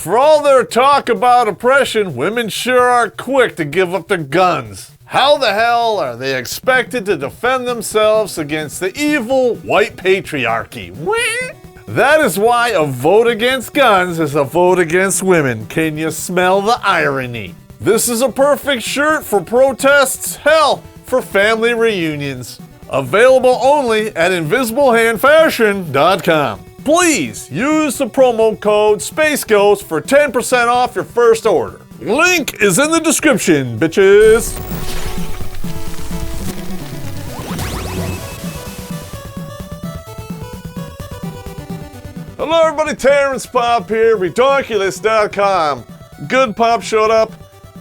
For all their talk about oppression, women sure are quick to give up their guns. How the hell are they expected to defend themselves against the evil white patriarchy? That is why a vote against guns is a vote against women. Can you smell the irony? This is a perfect shirt for protests, hell, for family reunions. Available only at invisiblehandfashion.com. Please use the promo code SpaceGhost for 10% off your first order. Link is in the description, bitches. Hello everybody, Terrence Popp here, Ridiculous.com. Good Popp showed up,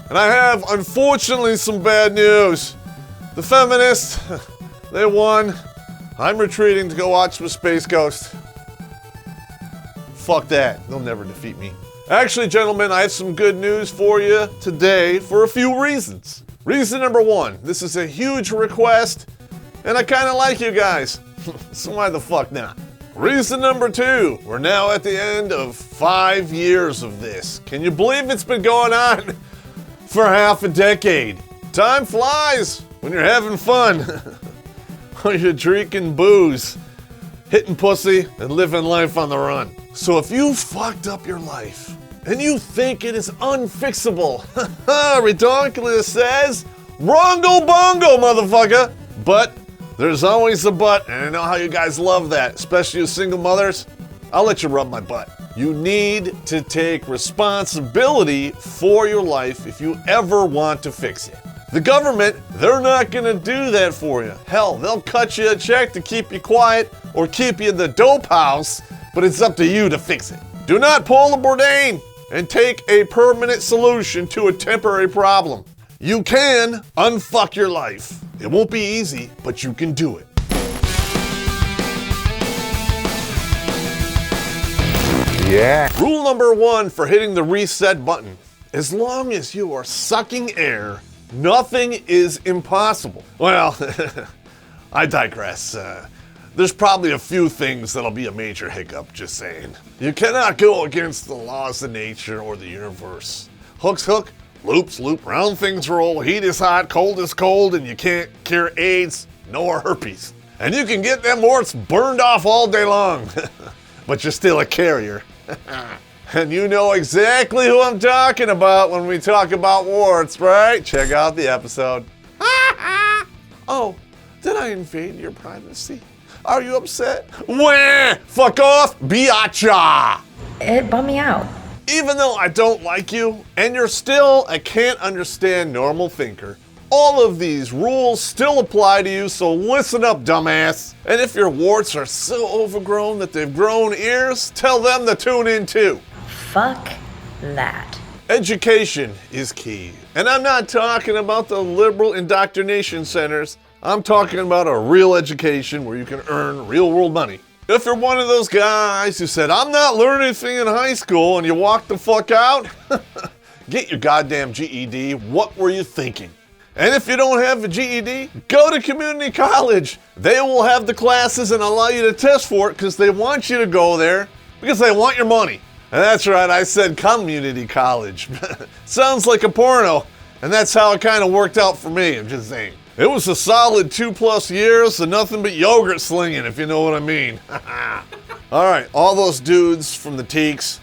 and I have, unfortunately, some bad news. The feminists, they won. I'm retreating to go watch some Space Ghost. Fuck that, they'll never defeat me. Actually, gentlemen, I have some good news for you today for a few reasons. Reason number one, this is a huge request, and I kinda like you guys, so why the fuck not? Reason number two, we're now at the end of 5 years of this. Can you believe it's been going on for half a decade? Time flies when you're having fun. When you're drinking booze, hitting pussy, and living life on the run. So if you fucked up your life and you think it is unfixable, Ridiculous says, wrongo bongo, motherfucker. But there's always a but, and I know how you guys love that, especially you single mothers. I'll let you rub my butt. You need to take responsibility for your life if you ever want to fix it. The government, they're not gonna do that for you. Hell, they'll cut you a check to keep you quiet or keep you in the dope house, but it's up to you to fix it. Do not pull a Bourdain and take a permanent solution to a temporary problem. You can unfuck your life. It won't be easy, but you can do it. Yeah. Rule number one for hitting the reset button. As long as you are sucking air, nothing is impossible. Well, I digress. There's probably a few things that'll be a major hiccup, just saying. You cannot go against the laws of nature or the universe. Hooks hook, loops loop, round things roll, heat is hot, cold is cold, and you can't cure AIDS nor herpes. And you can get them warts burned off all day long, but you're still a carrier. And you know exactly who I'm talking about when we talk about warts, right? Check out the episode. Oh, did I invade your privacy? Are you upset? Wah! Fuck off, biatcha! It bummed me out. Even though I don't like you, and you're still a can't understand normal thinker, all of these rules still apply to you, so listen up, dumbass. And if your warts are so overgrown that they've grown ears, tell them to tune in too. Fuck that. Education is key. And I'm not talking about the liberal indoctrination centers. I'm talking about a real education where you can earn real world money. If you're one of those guys who said, I'm not learning anything in high school, and you walk the fuck out, get your goddamn GED. What were you thinking? And if you don't have a GED, go to community college. They will have the classes and allow you to test for it because they want you to go there because they want your money. And that's right, I said community college. Sounds like a porno, and that's how it kind of worked out for me, I'm just saying. It was a solid 2+ years of nothing but yogurt slinging, if you know what I mean. All right, all those dudes from the teaks,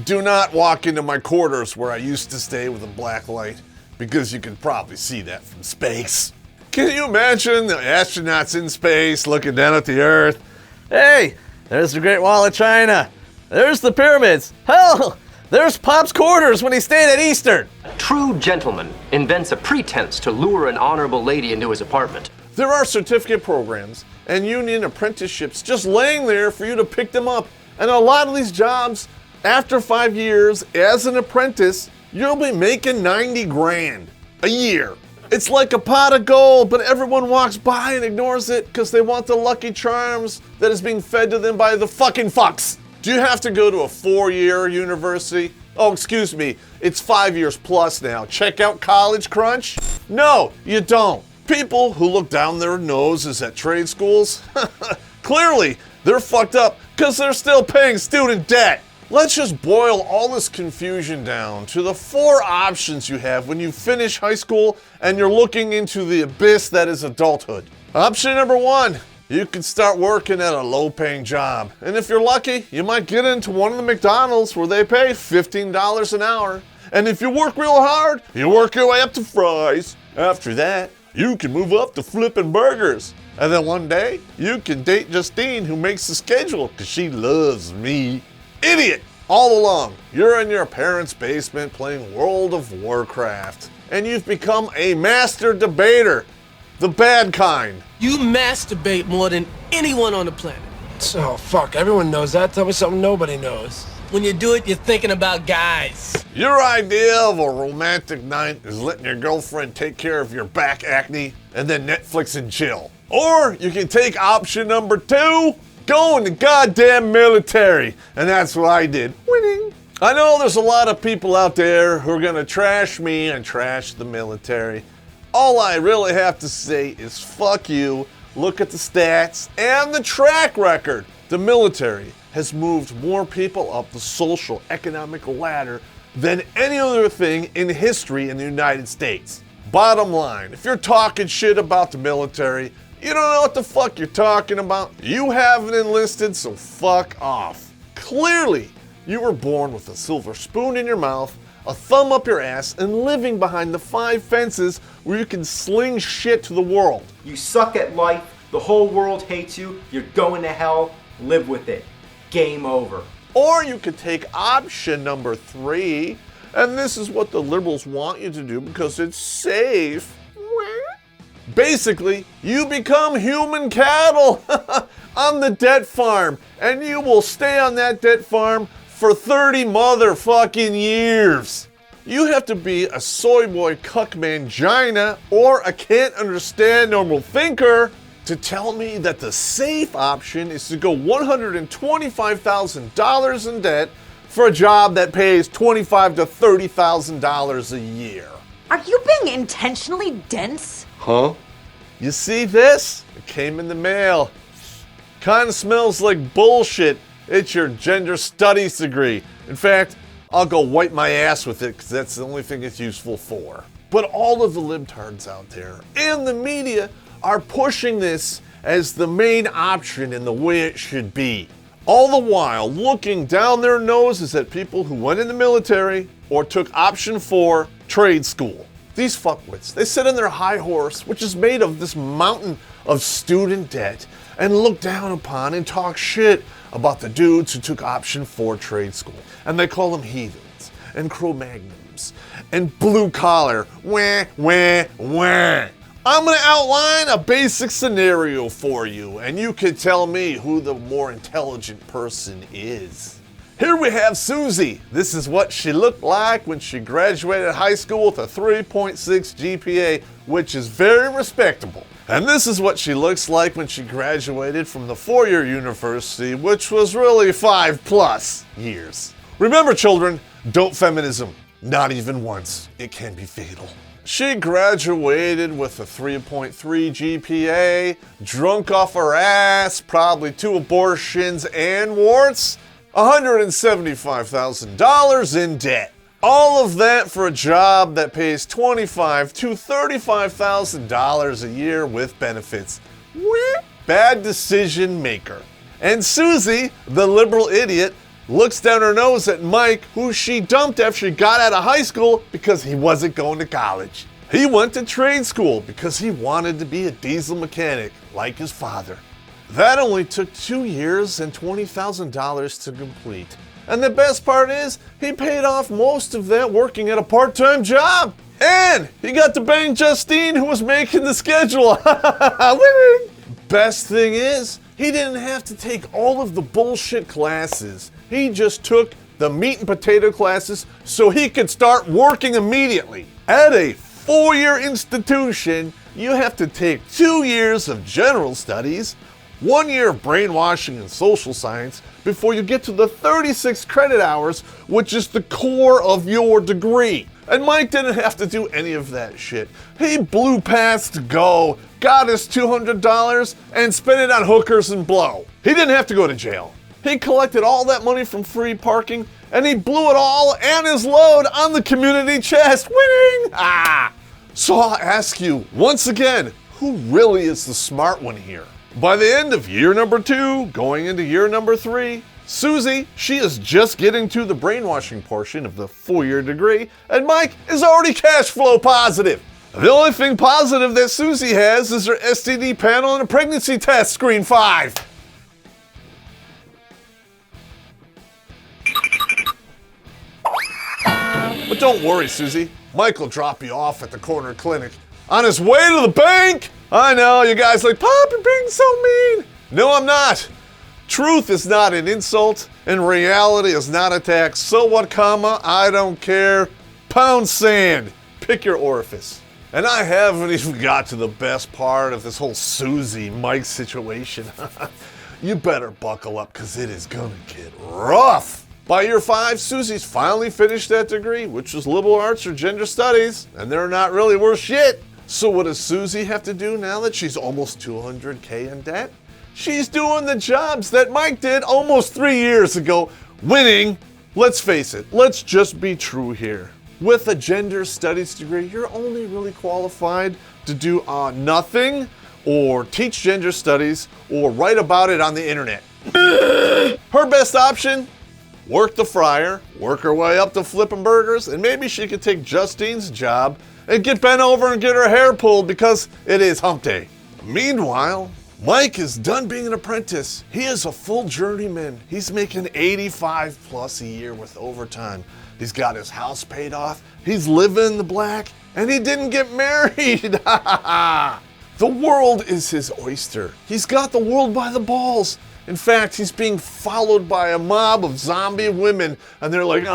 do not walk into my quarters where I used to stay with a black light, because you can probably see that from space. Can you imagine the astronauts in space looking down at the Earth? Hey, there's the Great Wall of China. There's the pyramids. Hell, there's Pop's quarters when he stayed at Eastern. A true gentleman invents a pretense to lure an honorable lady into his apartment. There are certificate programs and union apprenticeships just laying there for you to pick them up. And a lot of these jobs, after 5 years as an apprentice, you'll be making 90 grand a year. It's like a pot of gold, but everyone walks by and ignores it because they want the Lucky Charms that is being fed to them by the fucking fucks. Do you have to go to a 4-year university? Oh, excuse me, it's 5 years plus now. Check out College Crunch? No, you don't. People who look down their noses at trade schools, clearly they're fucked up because they're still paying student debt. Let's just boil all this confusion down to the 4 options you have when you finish high school and you're looking into the abyss that is adulthood. Option number 1, you can start working at a low-paying job. And if you're lucky, you might get into one of the McDonald's where they pay $15 an hour. And if you work real hard, you work your way up to fries. After that, you can move up to flipping burgers. And then one day, you can date Justine, who makes the schedule because she loves me. Idiot! All along, you're in your parents' basement playing World of Warcraft, and you've become a master debater, the bad kind. You masturbate more than anyone on the planet. So, fuck, everyone knows that. Tell me something nobody knows. When you do it, you're thinking about guys. Your idea of a romantic night is letting your girlfriend take care of your back acne and then Netflix and chill. Or you can take option number 2, go in the goddamn military. And that's what I did. Winning. I know there's a lot of people out there who are gonna trash me and trash the military. All I really have to say is fuck you. Look at the stats and the track record. The military has moved more people up the social economic ladder than any other thing in history in the United States. Bottom line, if you're talking shit about the military, you don't know what the fuck you're talking about. You haven't enlisted, so fuck off. Clearly, you were born with a silver spoon in your mouth, a thumb up your ass, and living behind the 5 fences where you can sling shit to the world. You suck at life, the whole world hates you, you're going to hell, live with it. Game over. Or you could take option number 3, and this is what the liberals want you to do because it's safe. Basically, you become human cattle on the debt farm, and you will stay on that debt farm for 30 motherfucking years. You have to be a soy boy cuck mangina or a can't understand normal thinker to tell me that the safe option is to go $125,000 in debt for a job that pays $25,000 to $30,000 a year. Are you being intentionally dense? Huh? You see this? It came in the mail. Kinda smells like bullshit. It's your gender studies degree. In fact, I'll go wipe my ass with it because that's the only thing it's useful for. But all of the libtards out there and the media are pushing this as the main option and the way it should be. All the while looking down their noses at people who went in the military or took option 4, trade school. These fuckwits, they sit on their high horse, which is made of this mountain of student debt, and look down upon and talk shit about the dudes who took option 4 trade school. And they call them heathens, and Cro-Magnums, and blue collar, wah, wah, wah. I'm gonna outline a basic scenario for you, and you can tell me who the more intelligent person is. Here we have Susie. This is what she looked like when she graduated high school with a 3.6 GPA, which is very respectable. And this is what she looks like when she graduated from the 4-year university, which was really 5+ years. Remember, children, don't feminism. Not even once. It can be fatal. She graduated with a 3.3 GPA, drunk off her ass, probably 2 abortions and warts, $175,000 in debt. All of that for a job that pays $25,000 to $35,000 a year with benefits. Bad decision maker. And Susie, the liberal idiot, looks down her nose at Mike, who she dumped after she got out of high school because he wasn't going to college. He went to trade school because he wanted to be a diesel mechanic like his father. That only took 2 years and $20,000 to complete. And the best part is, he paid off most of that working at a part-time job. And he got to bang Justine, who was making the schedule. Winning! Best thing is, he didn't have to take all of the bullshit classes. He just took the meat and potato classes so he could start working immediately. At a 4-year institution, you have to take 2 years of general studies, 1 year of brainwashing and social science before you get to the 36 credit hours, which is the core of your degree. And Mike didn't have to do any of that shit. He blew past to go, got his $200, and spent it on hookers and blow. He didn't have to go to jail. He collected all that money from free parking, and he blew it all and his load on the community chest, winning! So I'll ask you, once again, who really is the smart one here? By the end of year number 2, going into year number 3, Susie, she is just getting to the brainwashing portion of the 4-year degree, and Mike is already cash flow positive. The only thing positive that Susie has is her STD panel and a pregnancy test, screen 5. But don't worry, Susie. Mike will drop you off at the corner clinic on his way to the bank. I know, you guys like, Popp, you're being so mean. No, I'm not. Truth is not an insult, and reality is not a tax. So what, comma? I don't care. Pound sand. Pick your orifice. And I haven't even got to the best part of this whole Susie-Mike situation. You better buckle up, because it is gonna get rough. By year 5, Susie's finally finished that degree, which was liberal arts or gender studies, and they're not really worth shit. So what does Susie have to do now that she's almost $200K in debt? She's doing the jobs that Mike did almost 3 years ago, winning. Let's face it, let's just be true here. With a gender studies degree, you're only really qualified to do nothing, or teach gender studies, or write about it on the internet. Her best option? Work the fryer, work her way up to flipping burgers, and maybe she could take Justine's job and get bent over and get her hair pulled because it is hump day. Meanwhile, Mike is done being an apprentice. He is a full journeyman. He's making 85 plus a year with overtime. He's got his house paid off, he's living in the black, and he didn't get married. The world is his oyster. He's got the world by the balls. In fact, he's being followed by a mob of zombie women, and they're like,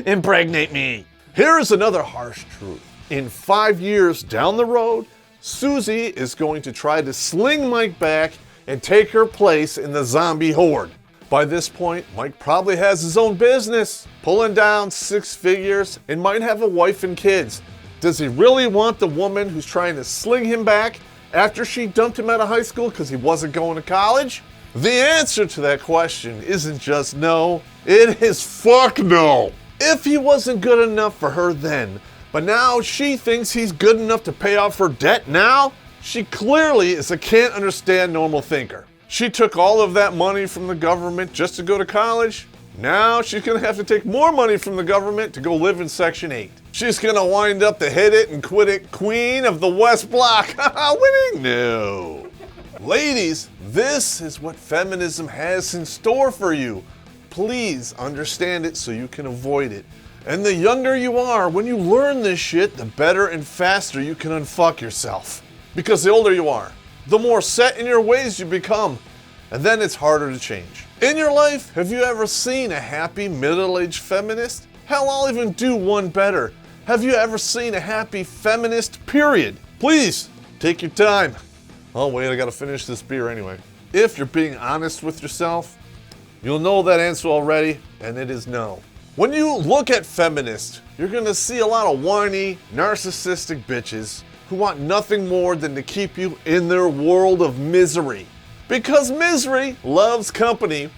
impregnate me. Here's another harsh truth. In 5 years down the road, Susie is going to try to sling Mike back and take her place in the zombie horde. By this point, Mike probably has his own business, pulling down 6 figures, and might have a wife and kids. Does he really want the woman who's trying to sling him back after she dumped him out of high school because he wasn't going to college? The answer to that question isn't just no, it is fuck no. If he wasn't good enough for her then, but now she thinks he's good enough to pay off her debt now, she clearly is a can't understand normal thinker. She took all of that money from the government just to go to college. Now she's gonna have to take more money from the government to go live in Section 8. She's gonna wind up the hit it and quit it queen of the West Block. Winning? No. Ladies, this is what feminism has in store for you. Please understand it so you can avoid it. And the younger you are, when you learn this shit, the better and faster you can unfuck yourself. Because the older you are, the more set in your ways you become, and then it's harder to change. In your life, have you ever seen a happy middle-aged feminist? Hell, I'll even do one better. Have you ever seen a happy feminist, period? Please, take your time. Oh wait, I gotta finish this beer anyway. If you're being honest with yourself, you'll know that answer already, and it is no. When you look at feminists, you're gonna see a lot of whiny, narcissistic bitches who want nothing more than to keep you in their world of misery. Because misery loves company.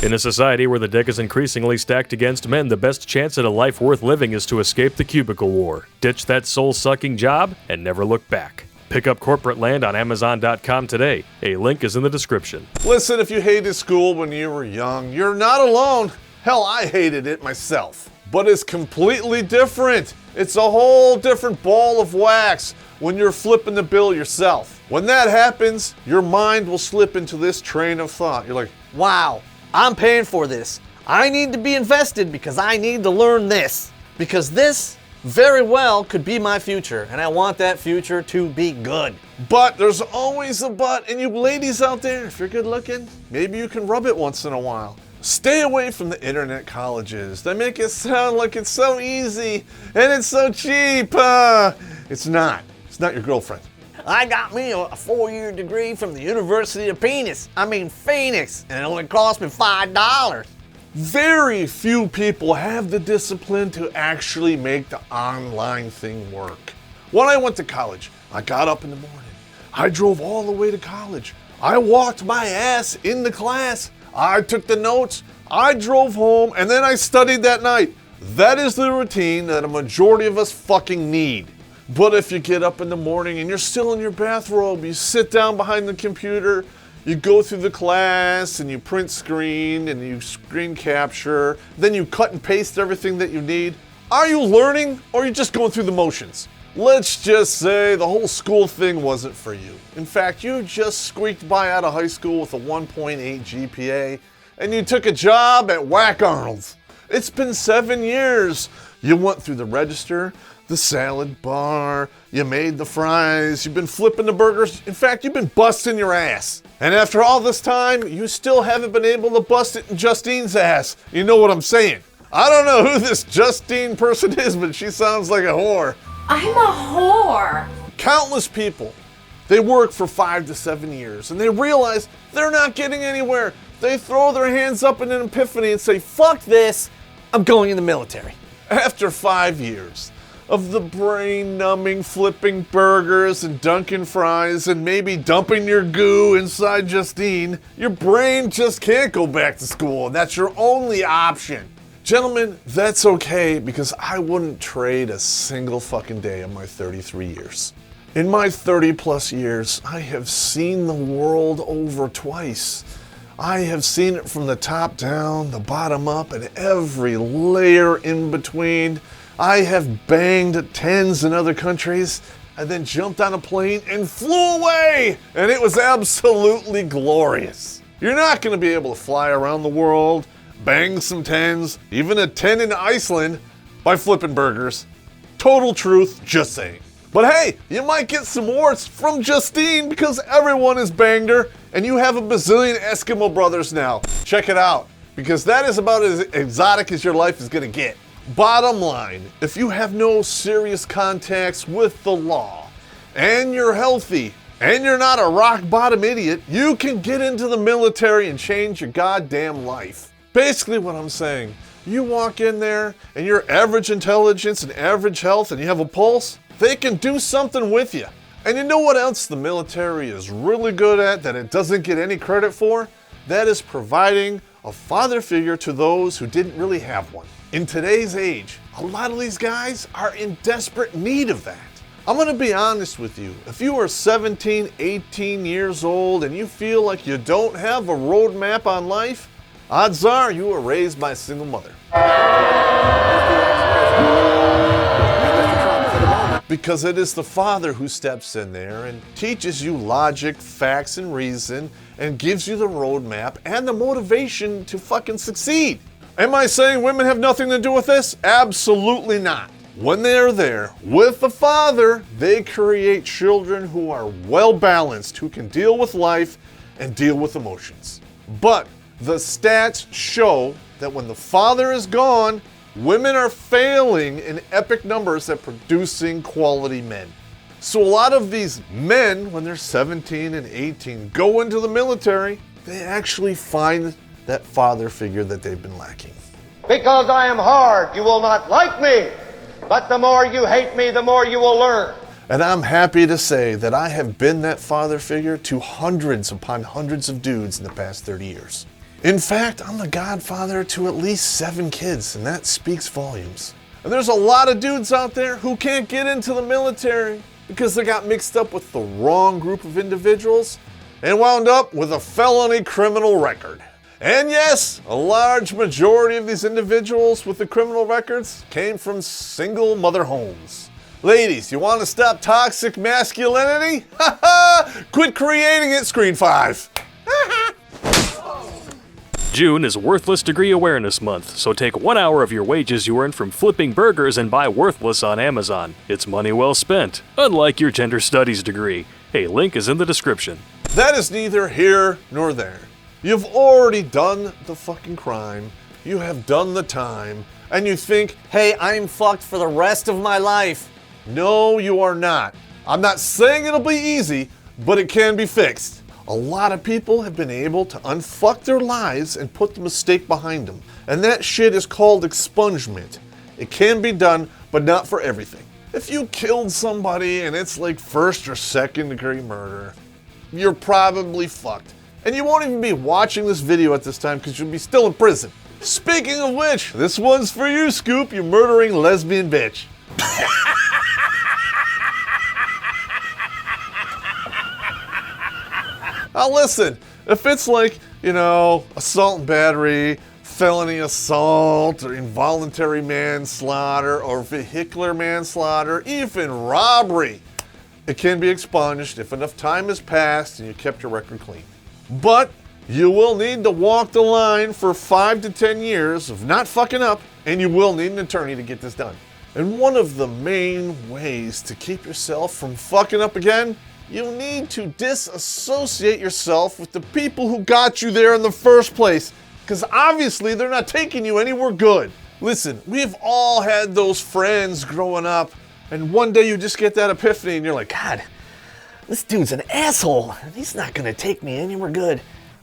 In a society where the deck is increasingly stacked against men, the best chance at a life worth living is to escape the cubicle war. Ditch that soul-sucking job and never look back. Pick up corporate land on Amazon.com today. A link is in the description. Listen, if you hated school when you were young, you're not alone. Hell, I hated it myself. But it's completely different. It's a whole different ball of wax when you're flipping the bill yourself. When that happens, your mind will slip into this train of thought. You're like, wow, I'm paying for this. I need to be invested because I need to learn this. Because this very well could be my future, and I want that future to be good. But there's always a but, and you ladies out there, if you're good looking, maybe you can rub it once in a while. Stay away from the internet colleges. They make it sound like it's so easy and it's so cheap. It's not. It's not your girlfriend. I got me a 4-year degree from the University of Phoenix, and it only cost me $5. Very few people have the discipline to actually make the online thing work. When I went to college, I got up in the morning. I drove all the way to college. I walked my ass in the class. I took the notes, I drove home, and then I studied that night. That is the routine that a majority of us fucking need. But if you get up in the morning and you're still in your bathrobe, you sit down behind the computer, you go through the class and you print screen and you screen capture, then you cut and paste everything that you need. Are you learning or are you just going through the motions? Let's just say the whole school thing wasn't for you. In fact, you just squeaked by out of high school with a 1.8 GPA and you took a job at Whack Arnold's. It's been 7 years. You went through the register, the salad bar, you made the fries, you've been flipping the burgers. In fact, you've been busting your ass. And after all this time, you still haven't been able to bust it in Justine's ass. You know what I'm saying? I don't know who this Justine person is, but she sounds like a whore. I'm a whore. Countless people, they work for 5 to 7 years and they realize they're not getting anywhere. They throw their hands up in an epiphany and say, fuck this, I'm going in the military. After 5 years of the brain-numbing flipping burgers and dunking fries and maybe dumping your goo inside Justine, your brain just can't go back to school, and that's your only option. Gentlemen, that's okay, because I wouldn't trade a single fucking day of my 33 years. In my 30 plus years, I have seen the world over twice. I have seen it from the top down, the bottom up, and every layer in between. I have banged tens in other countries and then jumped on a plane and flew away, and it was absolutely glorious. You're not going to be able to fly around the world, bang some tens, even a 10 in Iceland, by flipping burgers. Total truth, just saying. But hey, you might get some warts from Justine because everyone has banged her and you have a bazillion Eskimo brothers now. Check it out, because that is about as exotic as your life is gonna get. Bottom line, if you have no serious contacts with the law and you're healthy and you're not a rock bottom idiot, you can get into the military and change your goddamn life. Basically what I'm saying, you walk in there and you're average intelligence and average health and you have a pulse, they can do something with you. And you know what else the military is really good at that it doesn't get any credit for? That is providing a father figure to those who didn't really have one. In today's age, a lot of these guys are in desperate need of that. I'm gonna be honest with you. If you are 17, 18 years old and you feel like you don't have a roadmap on life, odds are you were raised by a single mother. Because it is the father who steps in there and teaches you logic, facts, and reason, and gives you the roadmap and the motivation to fucking succeed. Am I saying women have nothing to do with this? Absolutely not. When they are there with the father, they create children who are well balanced, who can deal with life and deal with emotions. But the stats show that when the father is gone, women are failing in epic numbers at producing quality men. So a lot of these men, when they're 17 and 18, go into the military, they actually find that father figure that they've been lacking. Because I am hard, you will not like me. But the more you hate me, the more you will learn. And I'm happy to say that I have been that father figure to hundreds upon hundreds of dudes in the past 30 years. In fact, I'm the godfather to at least 7 kids, and that speaks volumes. And there's a lot of dudes out there who can't get into the military because they got mixed up with the wrong group of individuals and wound up with a felony criminal record. And yes, a large majority of these individuals with the criminal records came from single mother homes. Ladies, you want to stop toxic masculinity? Quit creating it, Screen 5. June is Worthless Degree Awareness Month, so take 1 hour of your wages you earn from flipping burgers and buy Worthless on Amazon. It's money well spent, unlike your gender studies degree. A link is in the description. That is neither here nor there. You've already done the fucking crime, you have done the time, and you think, Hey, I'm fucked for the rest of my life. no, you are not. I'm not saying it'll be easy, but it can be fixed. A lot of people have been able to unfuck their lives and put the mistake behind them. And that shit is called expungement. It can be done, but not for everything. If you killed somebody and it's like 1st or 2nd degree murder, you're probably fucked. And you won't even be watching this video at this time because you'll be still in prison. Speaking of which, this one's for you, Scoop, you murdering lesbian bitch. Now listen, if it's like, assault and battery, felony assault, or involuntary manslaughter, or vehicular manslaughter, even robbery, it can be expunged if enough time has passed and you kept your record clean. But you will need to walk the line for 5 to 10 years of not fucking up, and you will need an attorney to get this done. And one of the main ways to keep yourself from fucking up again, you need to disassociate yourself with the people who got you there in the first place, because obviously they're not taking you anywhere good. Listen, we've all had those friends growing up, and one day you just get that epiphany and you're like, God, this dude's an asshole, and he's not gonna take me anywhere good.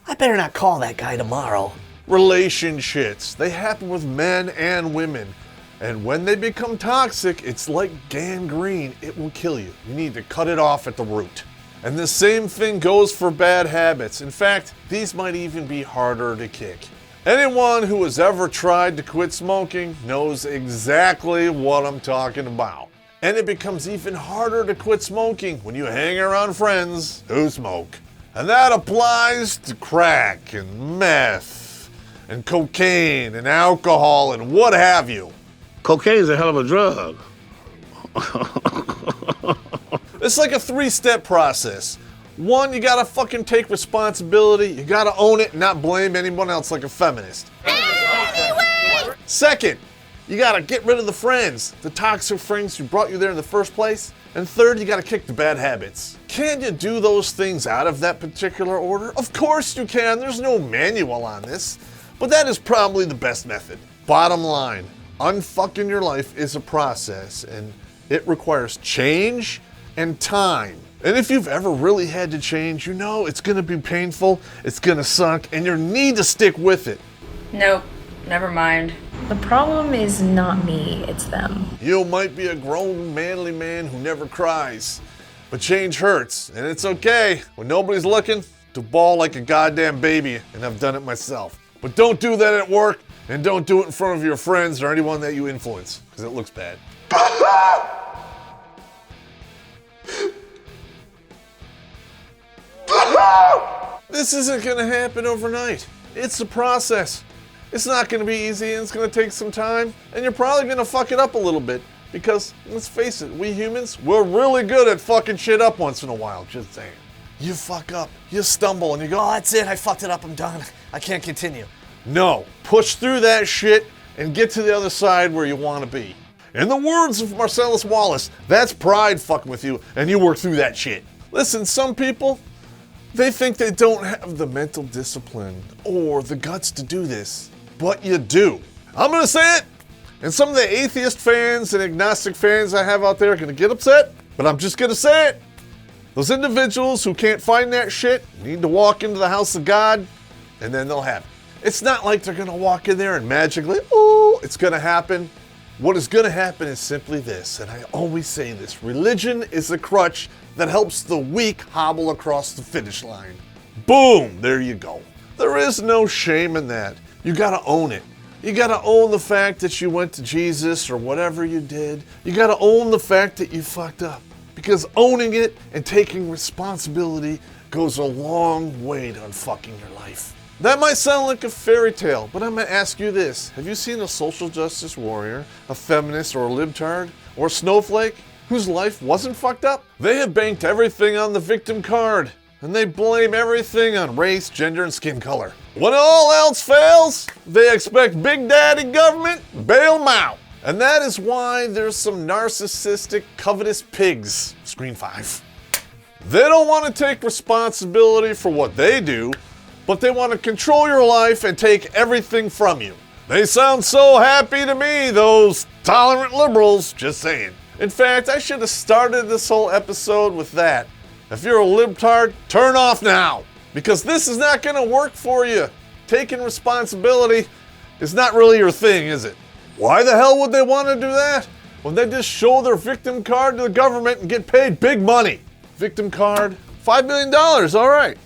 I better not call that guy tomorrow. Relationships, they happen with men and women. And when they become toxic, it's like gangrene. It will kill you. You need to cut it off at the root. And the same thing goes for bad habits. In fact, these might even be harder to kick. Anyone who has ever tried to quit smoking knows exactly what I'm talking about. And it becomes even harder to quit smoking when you hang around friends who smoke. And that applies to crack and meth and cocaine and alcohol and what have you. Cocaine's a hell of a drug. It's like a 3-step process. 1, you gotta fucking take responsibility. You gotta own it and not blame anyone else like a feminist. Anyway. 2nd, you gotta get rid of the friends, the toxic friends who brought you there in the first place. And 3rd, you gotta kick the bad habits. Can you do those things out of that particular order? Of course you can. There's no manual on this. But that is probably the best method. Bottom line. Unfucking your life is a process, and it requires change and time. And if you've ever really had to change, you know it's gonna be painful, it's gonna suck, and you need to stick with it. Nope, never mind. The problem is not me, it's them. You might be a grown, manly man who never cries, but change hurts, and it's okay, when nobody's looking, to bawl like a goddamn baby, and I've done it myself. But don't do that at work, and don't do it in front of your friends or anyone that you influence, because it looks bad. This isn't gonna happen overnight. It's a process. It's not gonna be easy, and it's gonna take some time, and you're probably gonna fuck it up a little bit, because, let's face it, we humans, we're really good at fucking shit up once in a while, just saying. You fuck up, you stumble, and you go, oh, that's it, I fucked it up, I'm done, I can't continue. No, push through that shit and get to the other side where you want to be. In the words of Marcellus Wallace, that's pride fucking with you, and you work through that shit. Listen, some people, they think they don't have the mental discipline or the guts to do this, but you do. I'm gonna say it, and some of the atheist fans and agnostic fans I have out there are gonna get upset, but I'm just gonna say it. Those individuals who can't find that shit need to walk into the house of God, and then they'll have it. It's not like they're gonna walk in there and magically, oh, it's gonna happen. What is gonna happen is simply this, and I always say this, religion is a crutch that helps the weak hobble across the finish line. Boom, there you go. There is no shame in that. You gotta own it. You gotta own the fact that you went to Jesus or whatever you did. You gotta own the fact that you fucked up. Because owning it and taking responsibility goes a long way to unfucking your life. That might sound like a fairy tale, but I'm gonna ask you this. Have you seen a social justice warrior, a feminist, or a libtard, or a snowflake whose life wasn't fucked up? They have banked everything on the victim card, and they blame everything on race, gender, and skin color. When all else fails, they expect Big Daddy government to bail them out. And that is why there's some narcissistic, covetous pigs, Screen 5. They don't want to take responsibility for what they do, but they want to control your life and take everything from you. They sound so happy to me, those tolerant liberals, just saying. In fact, I should have started this whole episode with that. If you're a libtard, turn off now, because this is not gonna work for you. Taking responsibility is not really your thing, is it? Why the hell would they want to do that? When they just show their victim card to the government and get paid big money. Victim card, $5 million, all right.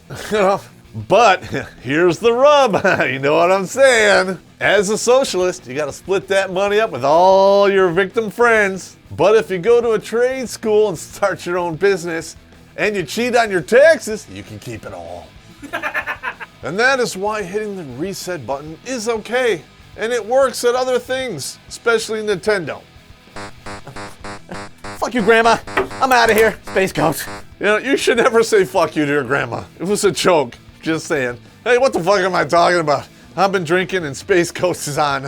But here's the rub, you know what I'm saying? As a socialist, you gotta split that money up with all your victim friends. But if you go to a trade school and start your own business, and you cheat on your taxes, you can keep it all. And that is why hitting the reset button is okay. And it works at other things, especially Nintendo. Fuck you, Grandma. I'm out of here. Space Ghost. You know, you should never say fuck you to your grandma. It was a joke. Just saying. Hey, what the fuck am I talking about? I've been drinking and Space Ghost is on.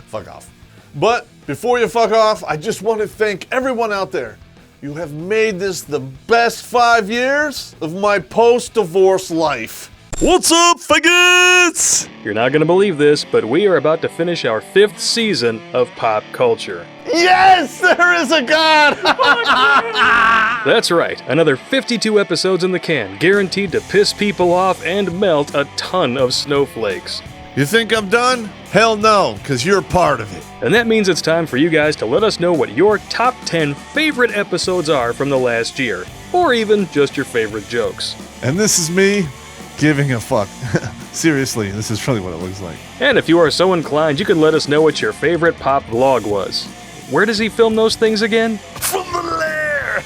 Fuck off. But before you fuck off, I just want to thank everyone out there. You have made this the best 5 years of my post-divorce life. What's up, faggots? You're not gonna believe this, but we are about to finish our 5th season of Pop Culture. Yes, there is a God! That's right, another 52 episodes in the can, guaranteed to piss people off and melt a ton of snowflakes. You think I'm done? Hell no, because you're part of it. And that means it's time for you guys to let us know what your top 10 favorite episodes are from the last year, or even just your favorite jokes. And this is me giving a fuck. Seriously, this is really what it looks like. And if you are so inclined, you can let us know what your favorite Pop vlog was. Where does he film those things again? From the lair!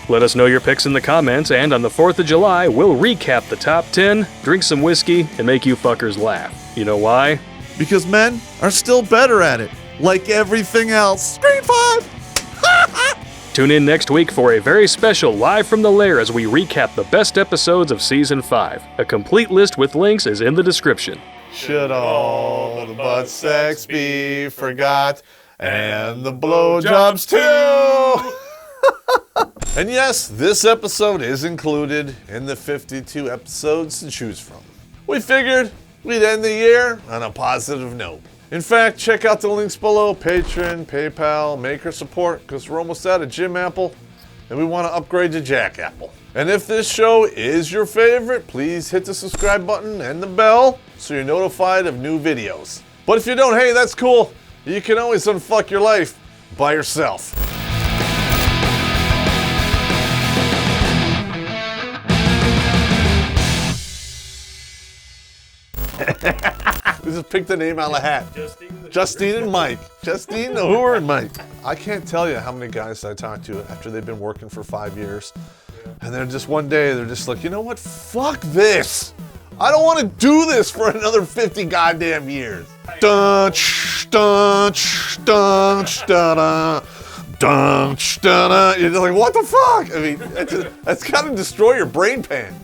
Let us know your picks in the comments, and on the 4th of July, we'll recap the top 10, drink some whiskey, and make you fuckers laugh. You know why? Because men are still better at it. Like everything else. Screen 5! Tune in next week for a very special Live from the Lair as we recap the best episodes of Season 5. A complete list with links is in the description. Should all the butt sex be forgot, and the blowjobs too? And yes, this episode is included in the 52 episodes to choose from. We figured we'd end the year on a positive note. In fact, check out the links below: Patreon, PayPal, Maker support, because we're almost out of Jim Apple, and we want to upgrade to Jack Apple. And if this show is your favorite, please hit the subscribe button and the bell so you're notified of new videos. But if you don't, hey, that's cool. You can always unfuck your life by yourself. We just picked the name out of the hat. Justine and Mike. Justine, the whore, and Mike. I can't tell you how many guys I talked to after they've been working for 5 years. And then just one day, they're just like, you know what? Fuck this. I don't want to do this for another 50 goddamn years. Dun, dun, dun, dun, dun, dun. You're like, what the fuck? I mean, that's got to destroy your brain pan.